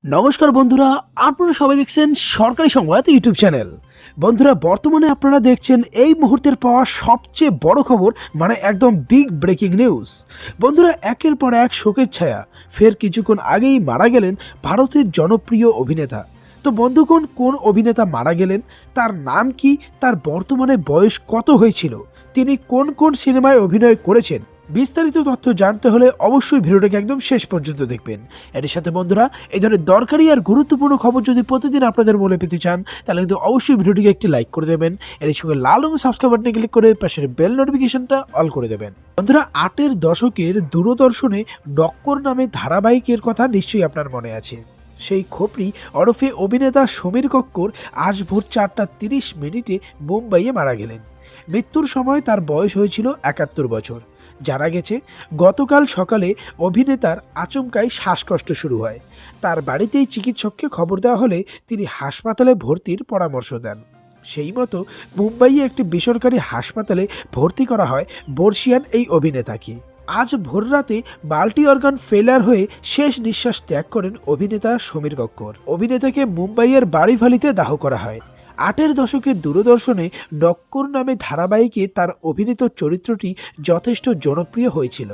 নমস্কার বন্ধুরা, আপনারা সবাই দেখছেন সরকারি সংবাদ ইউটিউব চ্যানেল। বন্ধুরা, বর্তমানে আপনারা দেখছেন এই মুহূর্তের পাওয়া সবচেয়ে বড় খবর, মানে একদম বিগ ব্রেকিং নিউজ। বন্ধুরা, একের পর এক শোকের ছায়া। ফের কিছুক্ষণ আগেই মারা গেলেন ভারতের জনপ্রিয় অভিনেতা। তো বন্ধুগণ, কোন অভিনেতা মারা গেলেন, তার নাম কি, তার বর্তমানে বয়স কত হয়েছিল, তিনি কোন কোন সিনেমায় অভিনয় করেছেন, বিস্তারিত তথ্য জানতে হলে অবশ্যই ভিডিওটাকে একদম শেষ পর্যন্ত দেখবেন। এর সাথে বন্ধুরা, এই ধরনের দরকারি আর গুরুত্বপূর্ণ খবর যদি প্রতিদিন আপনাদের মনে পেতে চান, তাহলে কিন্তু অবশ্যই ভিডিওটিকে একটি লাইক করে দেবেন। এর সঙ্গে লাল রঙের সাবস্ক্রাইব বাটনে ক্লিক করে পাশের বেল নোটিফিকেশনটা অল করে দেবেন। বন্ধুরা, 8-এর দশকের দূরদর্শনে নক্কর নামে ধারাবাহিকের কথা নিশ্চয়ই আপনার মনে আছে। সেই খোপড়ি ওরফে অভিনেতা সমীর কক্কর আজ ভোর 4:30 মুম্বাইয়ে মারা গেলেন। মৃত্যুর সময় তার বয়স হয়েছিল 71 বছর। জানা গেছে, গতকাল সকালে অভিনেতার আচমকাই শ্বাসকষ্ট শুরু হয়। তার বাড়িতেই চিকিৎসককে খবর দেওয়া হলে তিনি হাসপাতালে ভর্তির পরামর্শ দেন। সেই মতো মুম্বাইয়ে একটি বেসরকারি হাসপাতালে ভর্তি করা হয় বর্ষিয়ান এই অভিনেতাকে। আজ ভোররাতে মাল্টি অর্গান ফেলার হয়ে শেষ নিঃশ্বাস ত্যাগ করেন অভিনেতা সমীর কক্কর। অভিনেতাকে মুম্বাইয়ের বাড়িভালিতে দাহ করা হয়। 8-এর দশকের দূরদর্শনে নক্কর নামে ধারাবাহিকে তার অভিনীত চরিত্রটি যথেষ্ট জনপ্রিয় হয়েছিল।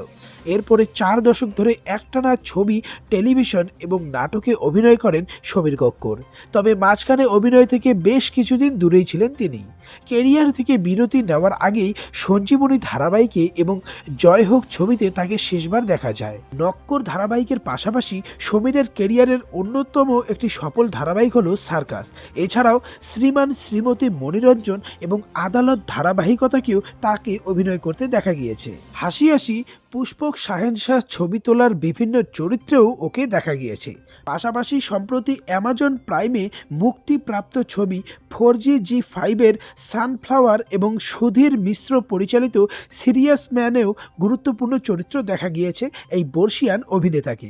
এরপরে 4 দশক ধরে একটানা ছবি, টেলিভিশন এবং নাটকে অভিনয় করেন সমীর কক্কর। তবে মাঝখানে অভিনয় থেকে বেশ কিছুদিন দূরেই ছিলেন তিনি। কেরিয়ার থেকে বিরতি নেওয়ার আগেই সঞ্জীবনী ধারাবাহিকে এবং জয় হোক ছবিতে তাকে শেষবার দেখা যায়। নক্কর ধারাবাহিকের পাশাপাশি সমীরের কেরিয়ারের অন্যতম একটি সফল ধারাবাহিক হলো সার্কাস। এছাড়াও শ্রীমান শ্রীমতী মণিরঞ্জন এবং আদালত ধারাবাহিকতাকেও তাকে অভিনয় করতে দেখা গিয়েছে। হাসি হাসি, পুষ্পক, শাহেনশাহ ছবি তোলার বিভিন্ন চরিত্রেও ওকে দেখা গিয়েছে। পাশাপাশি সম্প্রতি অ্যামাজন প্রাইমে মুক্তিপ্রাপ্ত ছবি 4GG5-এর সানফ্লাওয়ার এবং সুধীর মিশ্র পরিচালিত সিরিয়াস ম্যানেও গুরুত্বপূর্ণ চরিত্র দেখা গিয়েছে এই বর্ষিয়ান অভিনেতাকে।